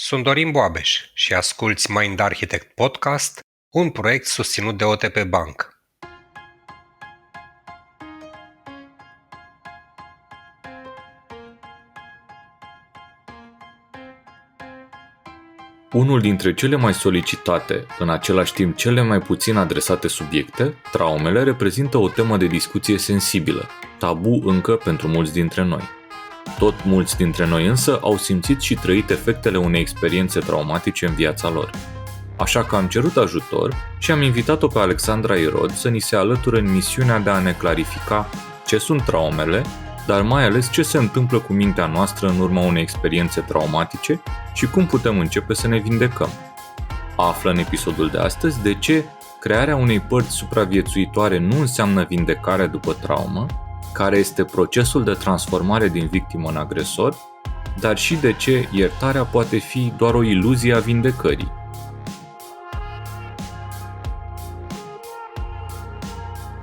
Sunt Dorin Boabeș și asculți Mind Architect Podcast, un proiect susținut de OTP Bank. Unul dintre cele mai solicitate, în același timp cele mai puțin adresate subiecte, traumele reprezintă o temă de discuție sensibilă, tabu încă pentru mulți dintre noi. Tot mulți dintre noi însă au simțit și trăit efectele unei experiențe traumatice în viața lor. Așa că am cerut ajutor și am invitat-o pe Alexandra Irod să ni se alăture în misiunea de a ne clarifica ce sunt traumele, dar mai ales ce se întâmplă cu mintea noastră în urma unei experiențe traumatice și cum putem începe să ne vindecăm. Află în episodul de astăzi de ce crearea unei părți supraviețuitoare nu înseamnă vindecarea după traumă, care este procesul de transformare din victimă în agresor, dar și de ce iertarea poate fi doar o iluzie a vindecării.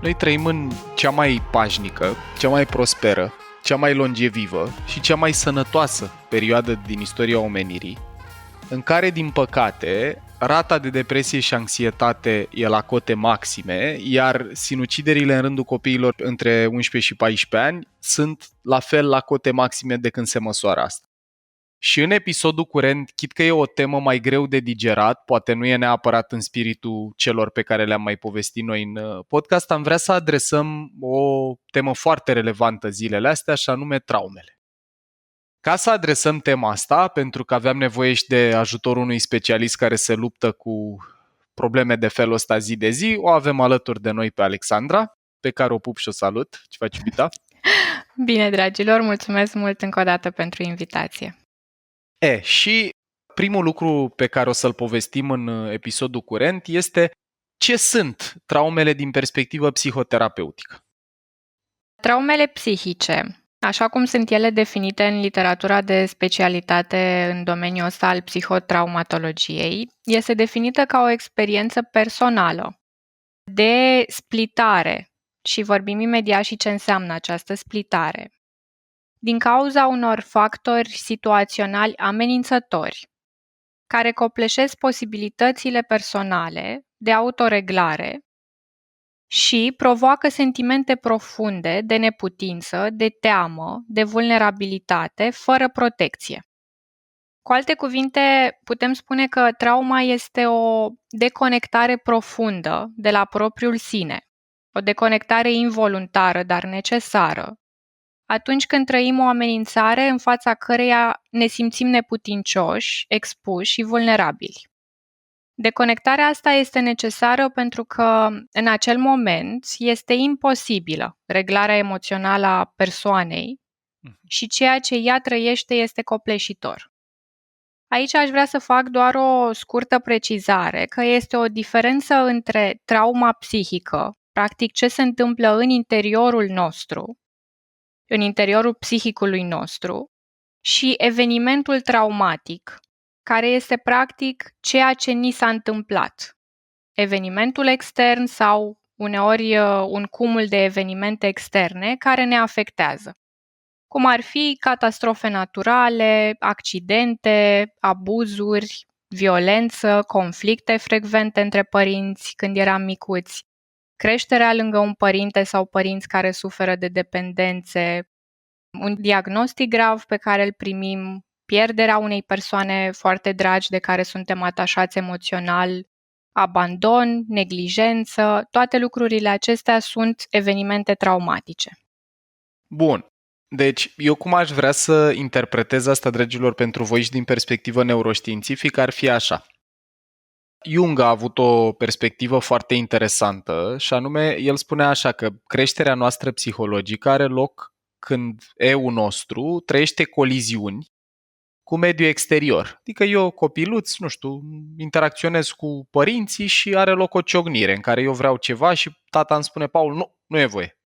Noi trăim în cea mai pașnică, cea mai prosperă, cea mai longevivă și cea mai sănătoasă perioadă din istoria omenirii, în care, din păcate, rata de depresie și anxietate e la cote maxime, iar sinuciderile în rândul copiilor între 11 și 14 ani sunt la fel la cote maxime de când se măsoară asta. Și în episodul curent, chit că e o temă mai greu de digerat, poate nu e neapărat în spiritul celor pe care le-am mai povestit noi în podcast, am vrea să adresăm o temă foarte relevantă zilele astea, și anume traumele. Ca să adresăm tema asta, pentru că aveam nevoie și de ajutorul unui specialist care se luptă cu probleme de felul ăsta zi de zi, o avem alături de noi pe Alexandra, pe care o pup și o salut. Ce faci, iubita? Bine, dragilor, mulțumesc mult încă o dată pentru invitație. Și primul lucru pe care o să-l povestim în episodul curent este ce sunt traumele din perspectivă psihoterapeutică. Traumele psihice, așa cum sunt ele definite în literatura de specialitate în domeniul ăsta al psihotraumatologiei, este definită ca o experiență personală de splitare și vorbim imediat și ce înseamnă această splitare. Din cauza unor factori situaționali amenințători, care copleșesc posibilitățile personale de autoreglare și provoacă sentimente profunde de neputință, de teamă, de vulnerabilitate, fără protecție. Cu alte cuvinte, putem spune că trauma este o deconectare profundă de la propriul sine, o deconectare involuntară, dar necesară, atunci când trăim o amenințare în fața căreia ne simțim neputincioși, expuși și vulnerabili. Deconectarea asta este necesară pentru că în acel moment este imposibilă reglarea emoțională a persoanei și ceea ce ea trăiește este copleșitor. Aici aș vrea să fac doar o scurtă precizare că este o diferență între trauma psihică, practic ce se întâmplă în interiorul nostru, în interiorul psihicului nostru, și evenimentul traumatic, care este practic ceea ce ni s-a întâmplat. Evenimentul extern sau uneori un cumul de evenimente externe care ne afectează, cum ar fi catastrofe naturale, accidente, abuzuri, violență, conflicte frecvente între părinți când eram micuți, creșterea lângă un părinte sau părinți care suferă de dependențe, un diagnostic grav pe care îl primim, pierderea unei persoane foarte dragi de care suntem atașați emoțional, abandon, neglijență, toate lucrurile acestea sunt evenimente traumatice. Bun. Deci, eu cum aș vrea să interpretez asta, dragilor, pentru voi și din perspectivă neuroștiințifică, ar fi așa. Jung a avut o perspectivă foarte interesantă și anume, el spune așa că creșterea noastră psihologică are loc când eu nostru trăiește coliziuni cu mediul exterior. Adică eu, copiluț, nu știu, interacționez cu părinții și are loc o ciocnire în care eu vreau ceva și tata îmi spune, Paul, nu e voie.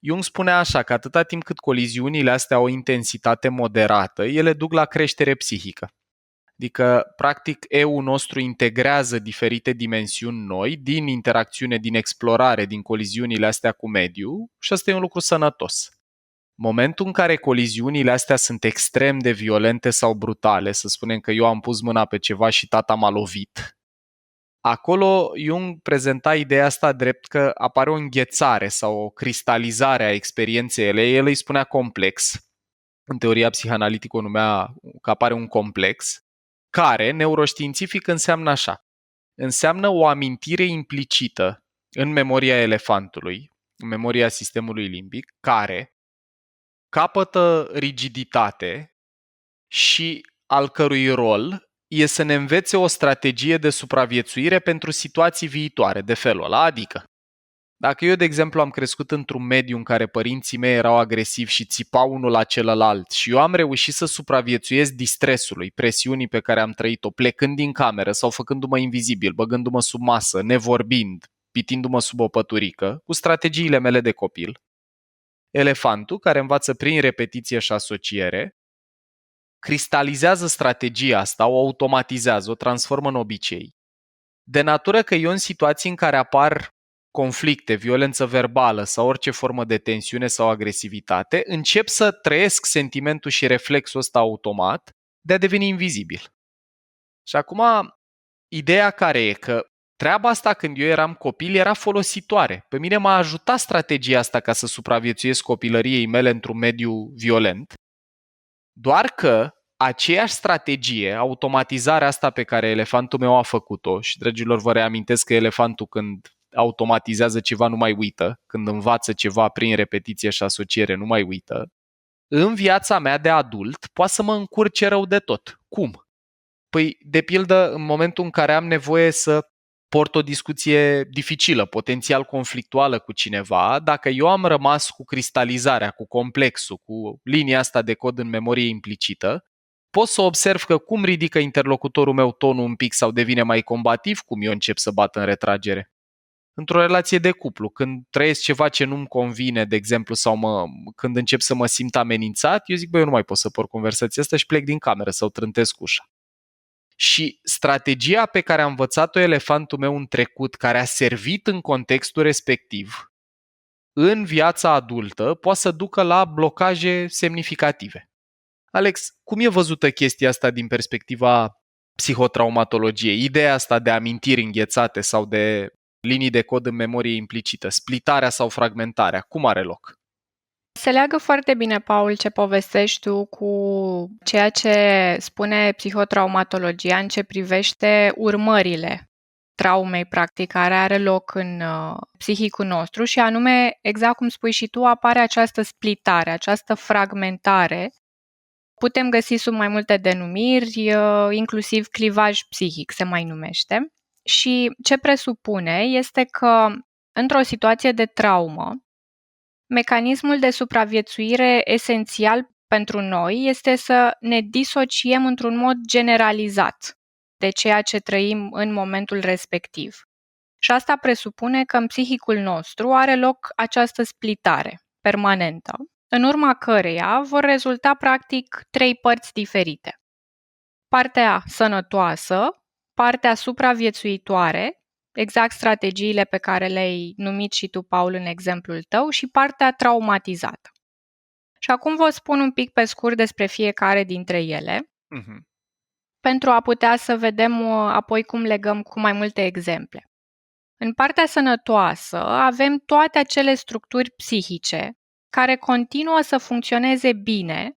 Jung spune așa că atâta timp cât coliziunile astea au o intensitate moderată, ele duc la creștere psihică. Adică, practic, eu nostru integrează diferite dimensiuni noi din interacțiune, din explorare, din coliziunile astea cu mediul și asta e un lucru sănătos. Momentul în care coliziunile astea sunt extrem de violente sau brutale, să spunem că eu am pus mâna pe ceva și tata m-a lovit, acolo Jung prezenta ideea asta drept că apare o înghețare sau o cristalizare a experienței ele. El îi spunea complex. În teoria psihanalitică o numea că apare un complex, care, neuroștiințific, înseamnă așa. Înseamnă o amintire implicită în memoria elefantului, în memoria sistemului limbic, care capătă rigiditate și al cărui rol e să ne învețe o strategie de supraviețuire pentru situații viitoare, de felul ăla. Adică, dacă eu, de exemplu, am crescut într-un mediu în care părinții mei erau agresivi și țipau unul la celălalt și eu am reușit să supraviețuiesc distresului, presiunii pe care am trăit-o, plecând din cameră sau făcându-mă invizibil, băgându-mă sub masă, nevorbind, pitindu-mă sub o păturică, cu strategiile mele de copil, elefantul, care învață prin repetiție și asociere, cristalizează strategia asta, o automatizează, o transformă în obicei. De natură că eu în situații în care apar conflicte, violență verbală sau orice formă de tensiune sau agresivitate, încep să trăiesc sentimentul și reflexul ăsta automat de a deveni invizibil. Și acum, ideea care e că treaba asta când eu eram copil era folositoare. Pe mine m-a ajutat strategia asta ca să supraviețuiesc copilăriei mele într-un mediu violent, doar că aceeași strategie, automatizarea asta pe care elefantul meu a făcut-o, și dragilor vă reamintesc că elefantul când automatizează ceva nu mai uită, când învață ceva prin repetiție și asociere nu mai uită, în viața mea de adult poate să mă încurce rău de tot. Cum? Păi, de pildă, în momentul în care am nevoie să port o discuție dificilă, potențial conflictuală cu cineva, dacă eu am rămas cu cristalizarea, cu complexul, cu linia asta de cod în memorie implicită, pot să observ că cum ridică interlocutorul meu tonul un pic sau devine mai combativ, cum eu încep să bat în retragere. Într-o relație de cuplu, când trăiesc ceva ce nu-mi convine, de exemplu, sau când încep să mă simt amenințat, eu zic, băi, eu nu mai pot să port conversația asta și plec din cameră sau trântesc ușa. Și strategia pe care a învățat-o elefantul meu în trecut, care a servit în contextul respectiv, în viața adultă, poate să ducă la blocaje semnificative. Alex, cum e văzută chestia asta din perspectiva psihotraumatologiei? Ideea asta de amintiri înghețate sau de linii de cod în memorie implicită, splitarea sau fragmentarea, cum are loc? Se leagă foarte bine, Paul, ce povestești tu cu ceea ce spune psihotraumatologia în ce privește urmările traumei, practic, care are loc în psihicul nostru și anume, exact cum spui și tu, apare această splitare, această fragmentare. Putem găsi sub mai multe denumiri, inclusiv clivaj psihic se mai numește. Și ce presupune este că într-o situație de traumă, mecanismul de supraviețuire esențial pentru noi este să ne disociem într-un mod generalizat de ceea ce trăim în momentul respectiv. Și asta presupune că în psihicul nostru are loc această splitare permanentă, în urma căreia vor rezulta practic 3 părți diferite. Partea sănătoasă, partea supraviețuitoare, exact strategiile pe care le-ai numit și tu, Paul, în exemplul tău, și partea traumatizată. Și acum vă spun un pic pe scurt despre fiecare dintre ele, pentru a putea să vedem apoi cum legăm cu mai multe exemple. În partea sănătoasă avem toate acele structuri psihice care continuă să funcționeze bine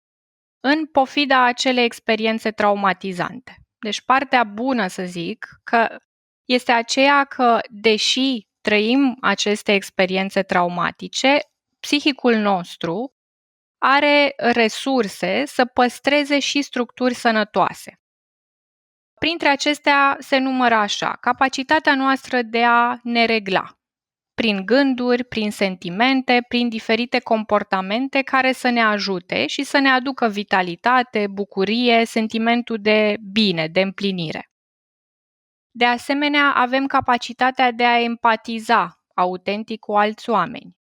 în pofida acelei experiențe traumatizante. Deci partea bună, să zic, că este aceea că, deși trăim aceste experiențe traumatice, psihicul nostru are resurse să păstreze și structuri sănătoase. Printre acestea se numără așa: capacitatea noastră de a ne regla prin gânduri, prin sentimente, prin diferite comportamente care să ne ajute și să ne aducă vitalitate, bucurie, sentimentul de bine, de împlinire. De asemenea, avem capacitatea de a empatiza autentic cu alți oameni,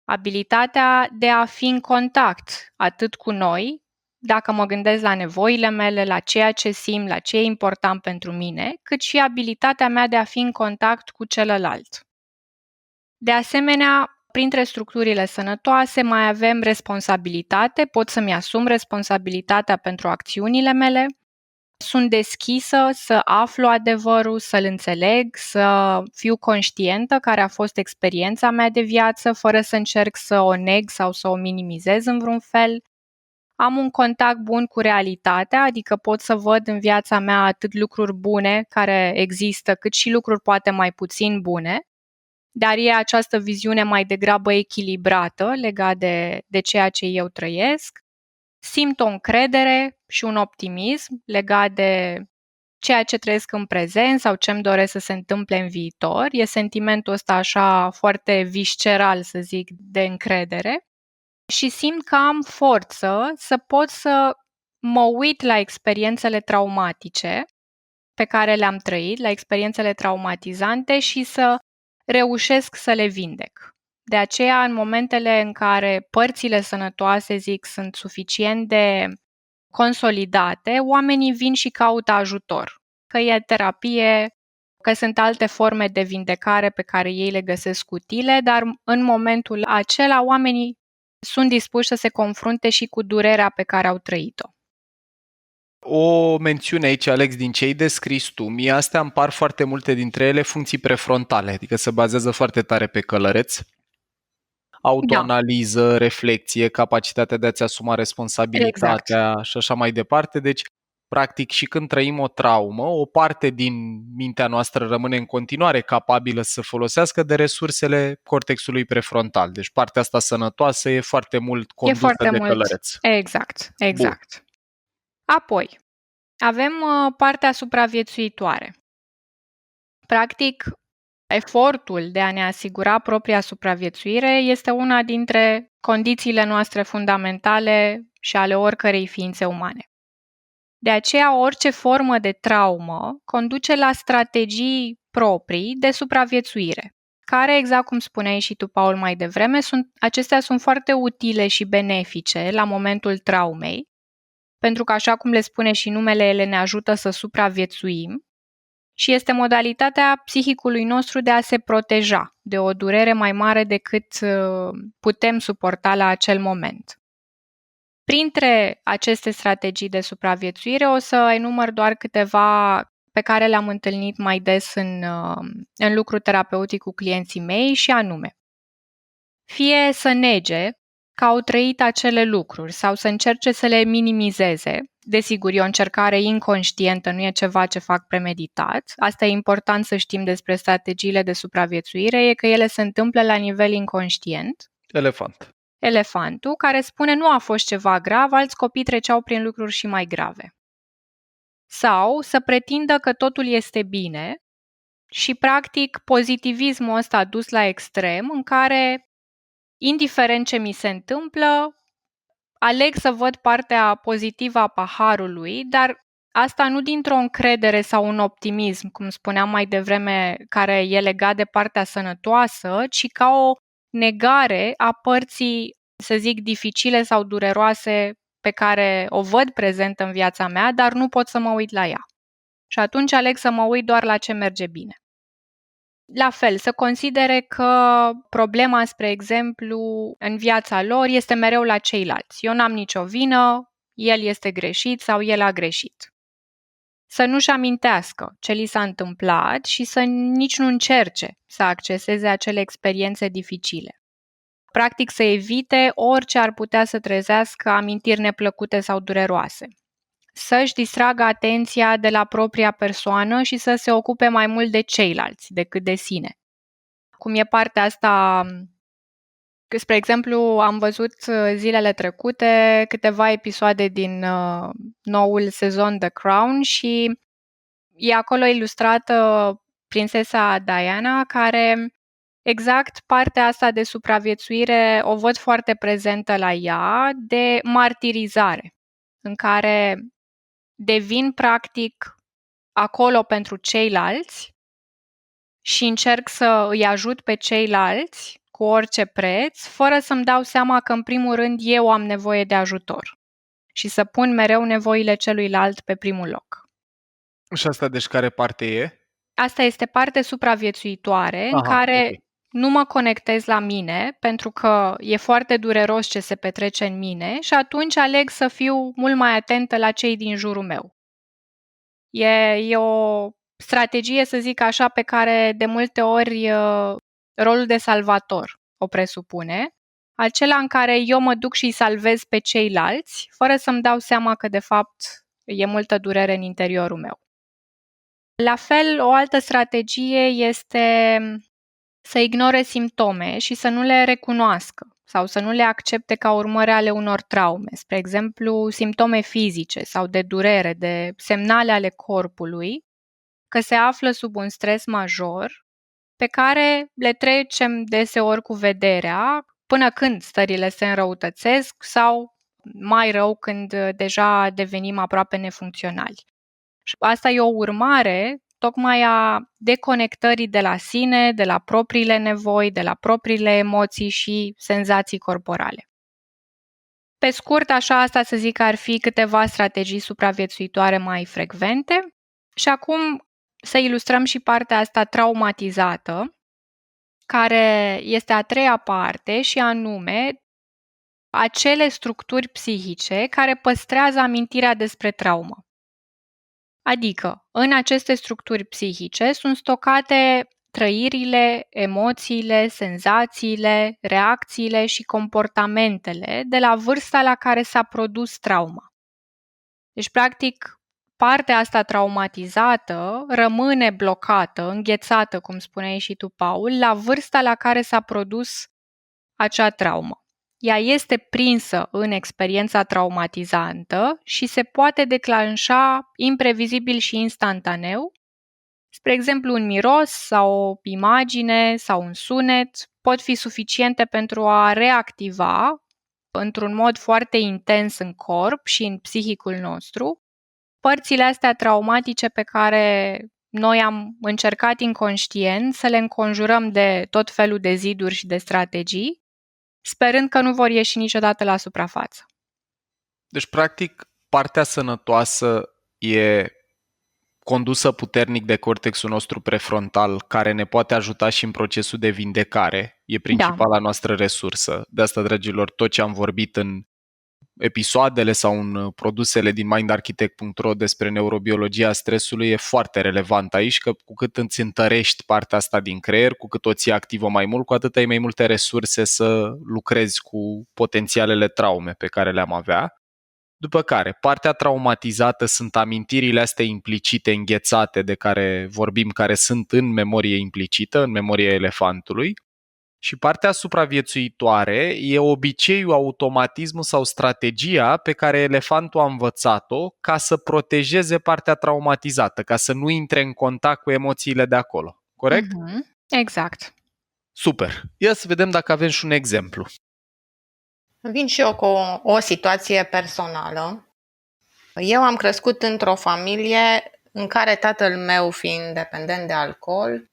abilitatea de a fi în contact atât cu noi, dacă mă gândesc la nevoile mele, la ceea ce simt, la ce e important pentru mine, cât și abilitatea mea de a fi în contact cu celălalt. De asemenea, printre structurile sănătoase mai avem responsabilitate, pot să-mi asum responsabilitatea pentru acțiunile mele, sunt deschisă să aflu adevărul, să-l înțeleg, să fiu conștientă care a fost experiența mea de viață, fără să încerc să o neg sau să o minimizez în vreun fel. Am un contact bun cu realitatea, adică pot să văd în viața mea atât lucruri bune care există, cât și lucruri poate mai puțin bune, dar e această viziune mai degrabă echilibrată legat de ceea ce eu trăiesc. Simt o încredere și un optimism legat de ceea ce trăiesc în prezent sau ce îmi doresc să se întâmple în viitor. E sentimentul ăsta așa foarte visceral, să zic, de încredere. Și simt că am forță să pot să mă uit la experiențele traumatice pe care le-am trăit, la experiențele traumatizante și să reușesc să le vindec. De aceea, în momentele în care părțile sănătoase, zic, sunt suficient de consolidate, oamenii vin și caută ajutor. Că e terapie, că sunt alte forme de vindecare pe care ei le găsesc utile, dar în momentul acela oamenii sunt dispuși să se confrunte și cu durerea pe care au trăit-o. O mențiune aici, Alex, din ce ai descris tu, mie astea îmi par foarte multe dintre ele funcții prefrontale, adică se bazează foarte tare pe călăreț. Autoanaliză, reflexie, capacitatea de a-ți asuma responsabilitatea și așa mai departe. Deci, practic, și când trăim o traumă, o parte din mintea noastră rămâne în continuare capabilă să folosească de resursele cortexului prefrontal. Deci partea asta sănătoasă e foarte mult condusă de călăreț. Exact. Bun. Apoi, avem partea supraviețuitoare. Practic, efortul de a ne asigura propria supraviețuire este una dintre condițiile noastre fundamentale și ale oricărei ființe umane. De aceea, orice formă de traumă conduce la strategii proprii de supraviețuire, care, exact cum spuneai și tu, Paul, mai devreme, acestea sunt foarte utile și benefice la momentul traumei, pentru că, așa cum le spune și numele, ele ne ajută să supraviețuim și este modalitatea psihicului nostru de a se proteja de o durere mai mare decât putem suporta la acel moment. Printre aceste strategii de supraviețuire o să enumăr doar câteva pe care le-am întâlnit mai des în lucru terapeutic cu clienții mei și anume: fie să nege că au trăit acele lucruri sau să încerce să le minimizeze. Desigur, e o încercare inconștientă, nu e ceva ce fac premeditat. Asta e important să știm despre strategiile de supraviețuire, e că ele se întâmplă la nivel inconștient. Elefantul, care spune nu a fost ceva grav, alți copii treceau prin lucruri și mai grave. Sau să pretindă că totul este bine și, practic, pozitivismul ăsta dus la extrem, în care, indiferent ce mi se întâmplă, aleg să văd partea pozitivă a paharului, dar asta nu dintr-o încredere sau un optimism, cum spuneam mai devreme, care e legat de partea sănătoasă, ci ca o negare a părții, să zic, dificile sau dureroase pe care o văd prezentă în viața mea, dar nu pot să mă uit la ea. Și atunci aleg să mă uit doar la ce merge bine. La fel, să considere că problema, spre exemplu, în viața lor este mereu la ceilalți. Eu n-am nicio vină, el este greșit sau el a greșit. Să nu-și amintească ce li s-a întâmplat și să nici nu încerce să acceseze acele experiențe dificile. Practic să evite orice ar putea să trezească amintiri neplăcute sau dureroase. Să-și distragă atenția de la propria persoană și să se ocupe mai mult de ceilalți decât de sine. Cum e partea asta, spre exemplu, am văzut zilele trecute câteva episoade din noul sezon The Crown și e acolo ilustrată prințesa Diana, care exact partea asta de supraviețuire o văd foarte prezentă la ea, de martirizare, în care devin practic acolo pentru ceilalți și încerc să îi ajut pe ceilalți cu orice preț, fără să-mi dau seama că în primul rând eu am nevoie de ajutor și să pun mereu nevoile celuilalt pe primul loc. Și asta deci care parte e? Asta este parte supraviețuitoare în care nu mă conectez la mine pentru că e foarte dureros ce se petrece în mine și atunci aleg să fiu mult mai atentă la cei din jurul meu. E o strategie, să zic așa, pe care de multe ori rolul de salvator o presupune, acela în care eu mă duc și îi salvez pe ceilalți, fără să-mi dau seama că de fapt e multă durere în interiorul meu. La fel, o altă strategie este să ignore simptome și să nu le recunoască sau să nu le accepte ca urmare ale unor traume, spre exemplu, simptome fizice sau de durere, de semnale ale corpului, că se află sub un stres major, pe care le trecem deseori cu vederea până când stările se înrăutățesc sau mai rău când deja devenim aproape nefuncționali. Și asta e o urmare tocmai a deconectării de la sine, de la propriile nevoi, de la propriile emoții și senzații corporale. Pe scurt, așa asta să zic că ar fi câteva strategii supraviețuitoare mai frecvente. Și acum să ilustrăm și partea asta traumatizată, care este a treia parte și anume acele structuri psihice care păstrează amintirea despre traumă. Adică, în aceste structuri psihice sunt stocate trăirile, emoțiile, senzațiile, reacțiile și comportamentele de la vârsta la care s-a produs trauma. Deci, practic, partea asta traumatizată rămâne blocată, înghețată, cum spuneai și tu, Paul, la vârsta la care s-a produs acea traumă. Ea este prinsă în experiența traumatizantă și se poate declanșa imprevizibil și instantaneu. Spre exemplu, un miros sau o imagine sau un sunet pot fi suficiente pentru a reactiva într-un mod foarte intens în corp și în psihicul nostru părțile astea traumatice pe care noi am încercat inconștient să le înconjurăm de tot felul de ziduri și de strategii, sperând că nu vor ieși niciodată la suprafață. Deci, practic, partea sănătoasă e condusă puternic de cortexul nostru prefrontal, care ne poate ajuta și în procesul de vindecare. E principala noastră resursă. De asta, dragilor, tot ce am vorbit în episoadele sau în produsele din mindarchitect.ro despre neurobiologia stresului e foarte relevant aici, că cu cât îți întărești partea asta din creier, cu cât o ții activă mai mult, cu atât ai mai multe resurse să lucrezi cu potențialele traume pe care le-am avea. După care, partea traumatizată sunt amintirile astea implicite, înghețate, de care vorbim, care sunt în memorie implicită, în memoria elefantului. Și partea supraviețuitoare e obiceiul, automatismul sau strategia pe care elefantul a învățat-o ca să protejeze partea traumatizată, ca să nu intre în contact cu emoțiile de acolo. Corect? Exact. Super. Ia să vedem dacă avem și un exemplu. Vin și eu cu o situație personală. Eu am crescut într-o familie în care tatăl meu, fiind dependent de alcool,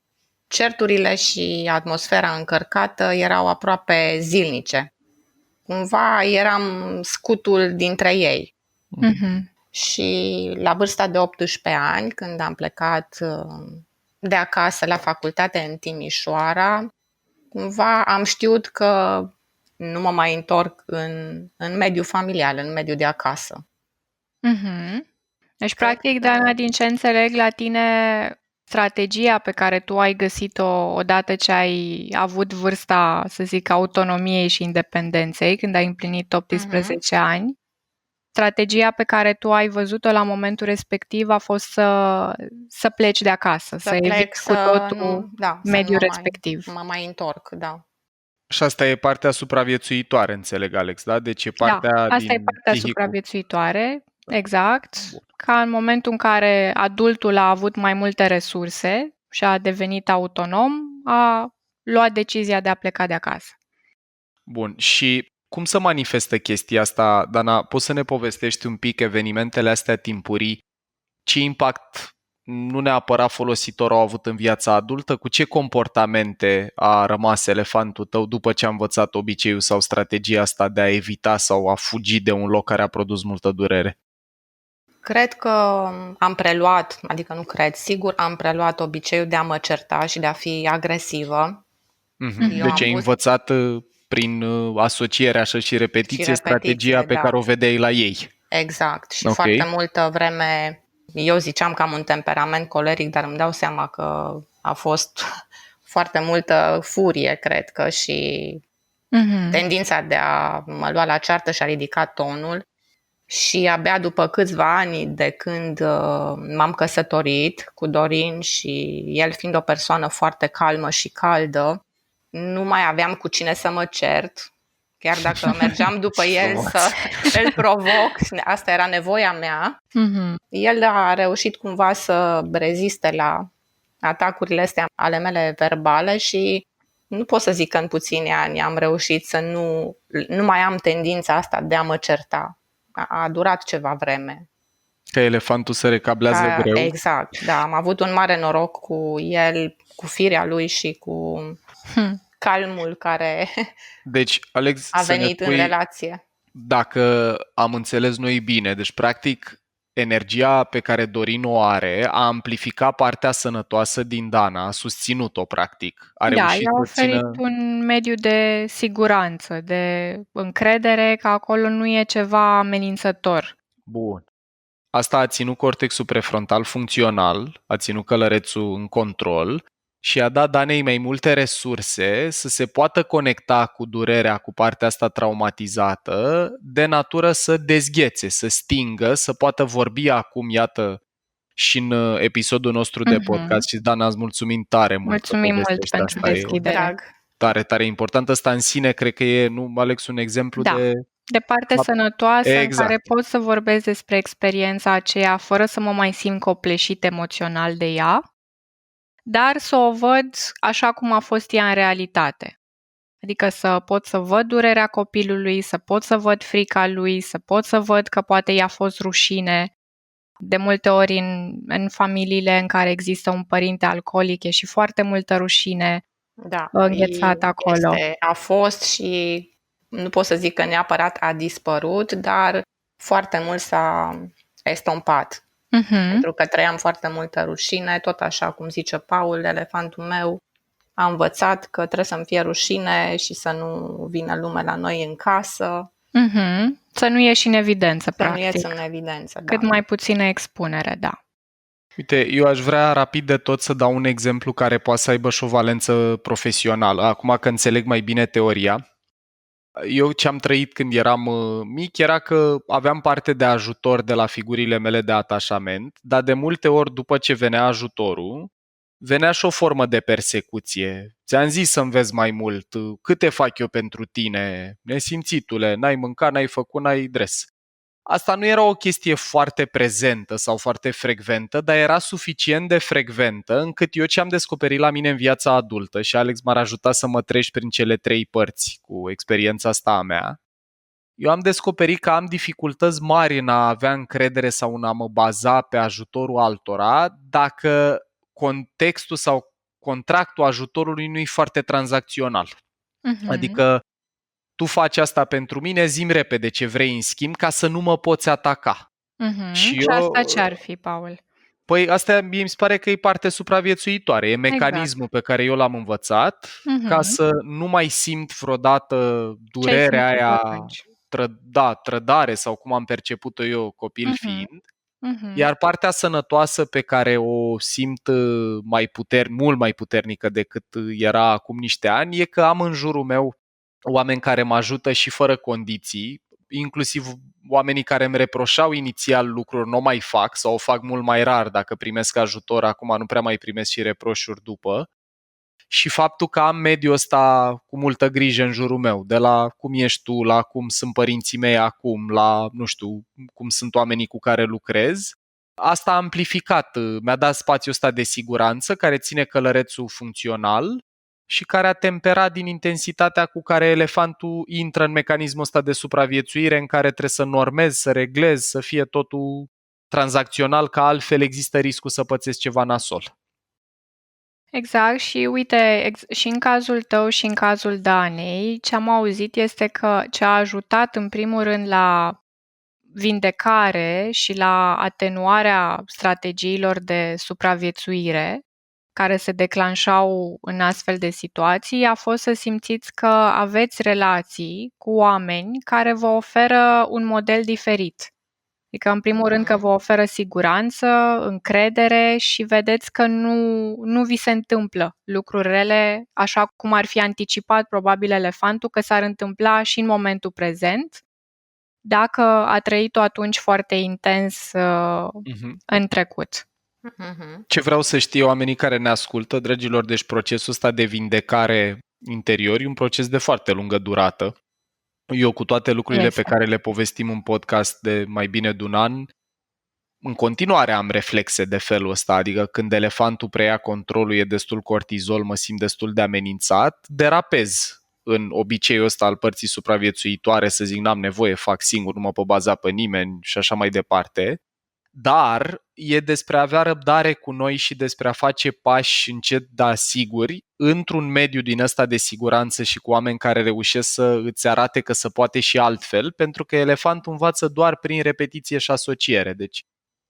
certurile și atmosfera încărcată erau aproape zilnice. Cumva eram scutul dintre ei. Și la vârsta de 18 ani, când am plecat de acasă la facultate în Timișoara, cumva am știut că nu mă mai întorc în mediul familial, în mediul de acasă. Deci, practic, Dana, din ce înțeleg la tine, strategia pe care tu ai găsit-o odată ce ai avut vârsta, să zic, autonomiei și independenței, când ai împlinit 18 ani, strategia pe care tu ai văzut-o la momentul respectiv a fost să pleci de acasă, să eviți cu totul mediul respectiv. Mă mai întorc, da. Și asta e partea supraviețuitoare, înțeleg, Alex, da? Deci e partea asta e partea supraviețuitoare, exact. Ca în momentul în care adultul a avut mai multe resurse și a devenit autonom, a luat decizia de a pleca de acasă. Bun, și cum se manifestă chestia asta, Dana? Poți să ne povestești un pic evenimentele astea timpurii? Ce impact nu neapărat folositor au avut în viața adultă? Cu ce comportamente a rămas elefantul tău după ce a învățat obiceiul sau strategia asta de a evita sau a fugi de un loc care a produs multă durere? Cred că am preluat, sigur am preluat obiceiul de a mă certa și de a fi agresivă. Eu Deci am ai pus învățat prin asociere așa și repetiție și strategia repetiție, pe care da. o vedeai la ei. Exact. Și Ok. foarte multă vreme, eu ziceam că am un temperament coleric, dar îmi dau seama că a fost foarte multă furie, cred că, și tendința de a mă lua la ceartă și a ridica tonul. Și abia după câțiva ani de când m-am căsătorit cu Dorin și el fiind o persoană foarte calmă și caldă, nu mai aveam cu cine să mă cert. Chiar dacă mergeam după el să îl provoc, asta era nevoia mea, el a reușit cumva să reziste la atacurile astea ale mele verbale și nu pot să zic că în puțini ani am reușit să nu mai am tendința asta de a mă certa. A durat ceva vreme. Că elefantul se recablează greu. Exact, da. Am avut un mare noroc cu el, cu firea lui și cu calmul care Deci, Alex, a să ne venit în spui, relație. dacă am înțeles noi bine, deci practic energia pe care Dorin o are a amplificat partea sănătoasă din Dana, a susținut-o practic, a Da, reușit i-a să oferit țină... un mediu de siguranță, de încredere că acolo nu e ceva amenințător. Bun. Asta a ținut cortexul prefrontal funcțional, a ținut călărețul în control și a dat Danei mai multe resurse să se poată conecta cu durerea, cu partea asta traumatizată, de natură să dezghețe, să stingă, să poată vorbi acum, iată, și în episodul nostru de podcast. Și Dana, îți mulțumim tare mult că Mulțumim mult povestești pentru asta. E deschidere. Drag. tare, tare important. Ăsta în sine, cred că e, nu, Alex, un exemplu Da. De parte sănătoasă, în Exact. care pot să vorbesc despre experiența aceea fără să mă mai simt copleșit emoțional de ea, dar să o văd așa cum a fost ea în realitate. Adică să pot să văd durerea copilului, să pot să văd frica lui, să pot să văd că poate i-a fost rușine. De multe ori în familiile în care există un părinte alcoolic e și foarte multă rușine Da, înghețată acolo. a fost și nu pot să zic că neapărat a dispărut, dar foarte mult s-a estompat. Pentru că trăiam foarte multă rușine, tot așa cum zice Paul, elefantul meu a învățat că trebuie să-mi fie rușine și să nu vină lume la noi în casă. Să nu ieși în evidență, Să practic. nu ieși în evidență, da. Cât mai puțină expunere, da. Uite, eu aș vrea rapid de tot să dau un exemplu care poate să aibă și o valență profesională. Acum că înțeleg mai bine teoria, eu ce am trăit când eram mic era că aveam parte de ajutor de la figurile mele de atașament, dar de multe ori după ce venea ajutorul, venea și o formă de persecuție. Ți-am zis să înveți mai mult, câte fac eu pentru tine, nesimțitule, n-ai mâncat, n-ai făcut, n-ai dres. Asta nu era o chestie foarte prezentă sau foarte frecventă, dar era suficient de frecventă încât eu ce am descoperit la mine în viața adultă, și Alex m-ar ajuta să mă treci prin cele 3 părți cu experiența asta a mea, eu am descoperit că am dificultăți mari în a avea încredere sau în a mă baza pe ajutorul altora dacă contextul sau contractul ajutorului nu e foarte tranzacțional. Adică tu faci asta pentru mine, zi-mi repede ce vrei în schimb ca să nu mă poți ataca. Și asta ce ar fi, Paul? Păi asta mie mi se pare că e parte supraviețuitoare, e mecanismul pe care eu l-am învățat ca să nu mai simt vreodată durerea aia, trădare sau cum am perceput-o eu copil fiind. Iar partea sănătoasă pe care o simt mult mai puternică decât era acum niște ani e că am în jurul meu oameni care mă ajută și fără condiții, inclusiv oamenii care îmi reproșau inițial lucruri nu o mai fac sau o fac mult mai rar dacă primesc ajutor, acum nu prea mai primesc și reproșuri după. Și faptul că am mediul ăsta cu multă grijă în jurul meu, de la cum ești tu, la cum sunt părinții mei acum, la, nu știu, cum sunt oamenii cu care lucrez, asta a amplificat, mi-a dat spațiul ăsta de siguranță care ține călărețul funcțional și care a temperat din intensitatea cu care elefantul intră în mecanismul ăsta de supraviețuire în care trebuie să normezi, să reglezi, să fie totul tranzacțional, că altfel există riscul să pățești ceva nasol. Exact, și uite, și în cazul tău și în cazul Danei, ce am auzit este că ce a ajutat în primul rând la vindecare și la atenuarea strategiilor de supraviețuire care se declanșau în astfel de situații a fost să simțiți că aveți relații cu oameni care vă oferă un model diferit. Adică, în primul rând, că vă oferă siguranță, încredere și vedeți că nu vi se întâmplă lucruri rele așa cum ar fi anticipat probabil elefantul că s-ar întâmpla și în momentul prezent, dacă a trăit-o atunci foarte intens în trecut. Ce vreau să știe oamenii care ne ascultă, dragilor, deci procesul ăsta de vindecare interior e un proces de foarte lungă durată. Eu, cu toate lucrurile Este. pe care le povestim în podcast de mai bine de un an, în continuare am reflexe de felul ăsta, adică când elefantul preia controlul, e destul cortizol, mă simt destul de amenințat, derapez în obiceiul ăsta al părții supraviețuitoare, să zic n-am nevoie, fac singur, nu mă pot baza pe nimeni și așa mai departe. Dar e despre a avea răbdare cu noi și despre a face pași încet, dar siguri, într-un mediu din ăsta de siguranță și cu oameni care reușesc să îți arate că se poate și altfel, pentru că elefantul învață doar prin repetiție și asociere. Deci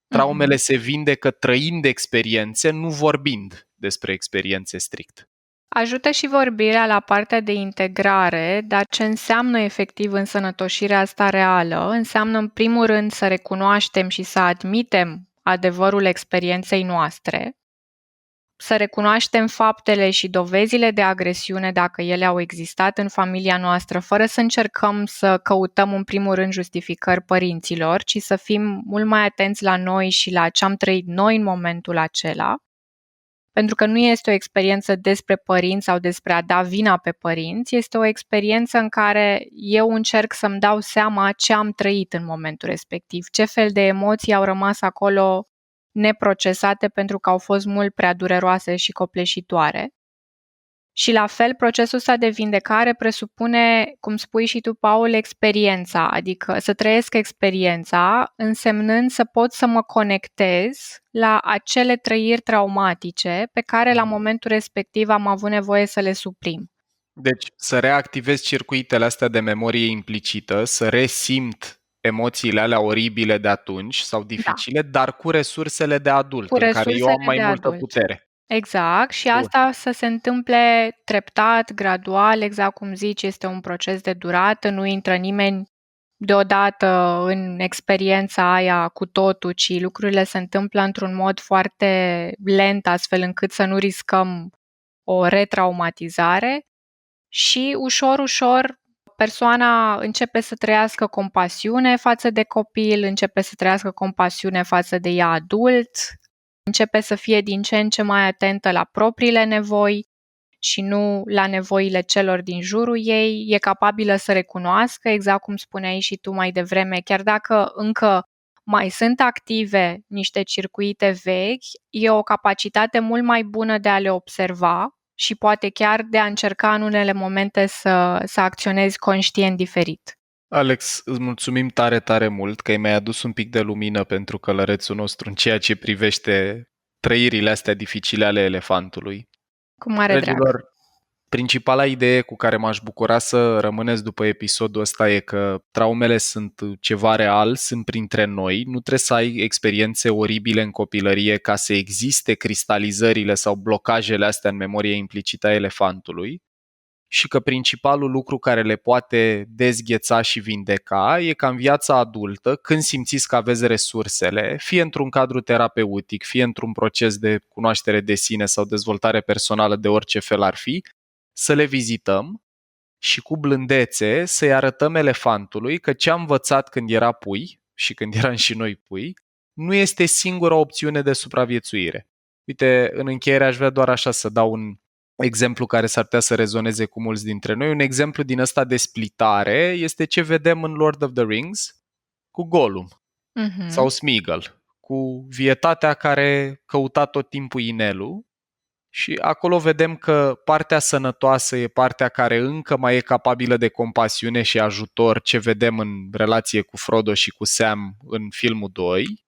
traumele se vindecă trăind experiențe, nu vorbind despre experiențe strict. Ajută și vorbirea la partea de integrare, dar ce înseamnă efectiv însănătoșirea asta reală? Înseamnă în primul rând să recunoaștem și să admitem adevărul experienței noastre, să recunoaștem faptele și dovezile de agresiune dacă ele au existat în familia noastră, fără să încercăm să căutăm în primul rând justificări părinților, ci să fim mult mai atenți la noi și la ce am trăit noi în momentul acela. Pentru că nu este o experiență despre părinți sau despre a da vina pe părinți, este o experiență în care eu încerc să-mi dau seama ce am trăit în momentul respectiv, ce fel de emoții au rămas acolo neprocesate pentru că au fost mult prea dureroase și copleșitoare. Și la fel, procesul ăsta de vindecare presupune, cum spui și tu, Paul, experiența, adică să trăiesc experiența, însemnând să pot să mă conectez la acele trăiri traumatice pe care la momentul respectiv am avut nevoie să le suprim. Deci să reactivez circuitele astea de memorie implicită, să resimt emoțiile alea oribile de atunci sau dificile, dar cu resursele de adult, Cu în care eu am resursele mai de multă adult. putere. Exact, și Bun. asta să se întâmple treptat, gradual, exact cum zici, este un proces de durată, nu intră nimeni deodată în experiența aia cu totul, ci lucrurile se întâmplă într-un mod foarte lent, astfel încât să nu riscăm o retraumatizare și ușor, ușor persoana începe să trăiască compasiune față de copil, începe să trăiască compasiune față de ea adult, începe să fie din ce în ce mai atentă la propriile nevoi și nu la nevoile celor din jurul ei, e capabilă să recunoască, exact cum spuneai și tu mai devreme, chiar dacă încă mai sunt active niște circuite vechi, e o capacitate mult mai bună de a le observa și poate chiar de a încerca în unele momente să acționezi conștient diferit. Alex, îți mulțumim tare, tare mult că mi-ai adus un pic de lumină pentru călărețul nostru în ceea ce privește trăirile astea dificile ale elefantului. Cu mare drag. Dragilor, principala idee cu care m-aș bucura să rămâneți după episodul ăsta e că traumele sunt ceva real, sunt printre noi, nu trebuie să ai experiențe oribile în copilărie ca să existe cristalizările sau blocajele astea în memoria implicită a elefantului și că principalul lucru care le poate dezgheța și vindeca e ca în viața adultă, când simțiți că aveți resursele, fie într-un cadru terapeutic, fie într-un proces de cunoaștere de sine sau dezvoltare personală de orice fel ar fi, să le vizităm și cu blândețe să-i arătăm elefantului că ce am învățat când era pui și când eram și noi pui, nu este singura opțiune de supraviețuire. Uite, în încheiere aș vrea doar așa să dau un exemplu care s-ar putea să rezoneze cu mulți dintre noi. Un exemplu din ăsta de splitare este ce vedem în Lord of the Rings cu Gollum sau Smeagol, cu vietatea care căuta tot timpul inelul. Și acolo vedem că partea sănătoasă e partea care încă mai e capabilă de compasiune și ajutor, ce vedem în relație cu Frodo și cu Sam în filmul 2.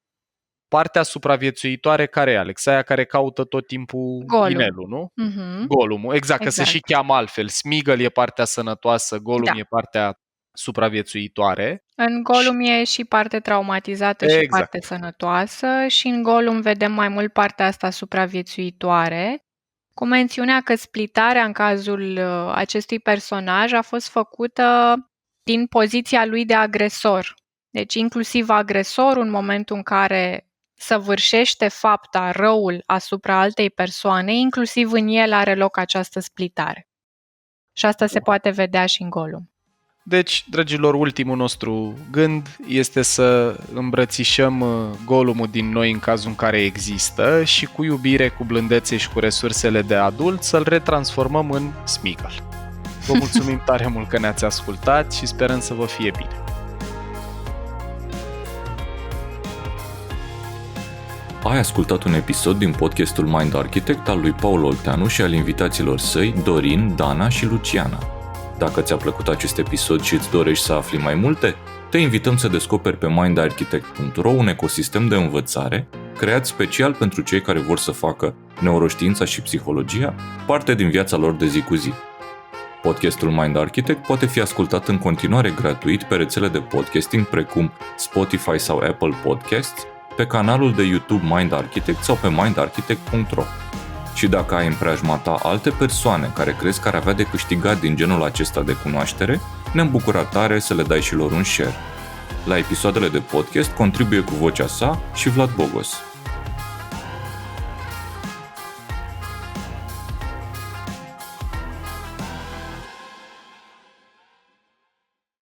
Partea supraviețuitoare care e, Alex? Aia care caută tot timpul Gollum. inelul, nu? Mhm. Gollum, exact, că se Exact. și cheamă altfel. Smeagol e partea sănătoasă, Gollum Da. e partea supraviețuitoare. În Gollum e și parte traumatizată și Exact. parte sănătoasă și în Gollum vedem mai mult partea asta supraviețuitoare cu mențiunea că splitarea în cazul acestui personaj a fost făcută din poziția lui de agresor. Deci inclusiv agresorul în momentul în care săvârșește fapta, răul asupra altei persoane, inclusiv în el are loc această splitare. Și asta se poate vedea și în Gollum. Deci, dragilor, ultimul nostru gând este să îmbrățișăm Gollum-ul din noi în cazul în care există și cu iubire, cu blândețe și cu resursele de adult să-l retransformăm în Smeagol. Vă mulțumim tare mult că ne-ați ascultat și sperăm să vă fie bine. Ai ascultat un episod din podcastul Mind Architect al lui Paul Olteanu și al invitaților săi, Dorin, Dana și Luciana. Dacă ți-a plăcut acest episod și îți dorești să afli mai multe, te invităm să descoperi pe mindarchitect.ro un ecosistem de învățare creat special pentru cei care vor să facă neuroștiința și psihologia parte din viața lor de zi cu zi. Podcastul Mind Architect poate fi ascultat în continuare gratuit pe rețele de podcasting precum Spotify sau Apple Podcasts, pe canalul de YouTube Mind Architect sau pe mindarchitect.ro. Și dacă ai în preajma ta alte persoane care crezi că ar avea de câștigat din genul acesta de cunoaștere, ne-am bucurat tare să le dai și lor un share. La episoadele de podcast contribuie cu vocea sa și Vlad Bogos.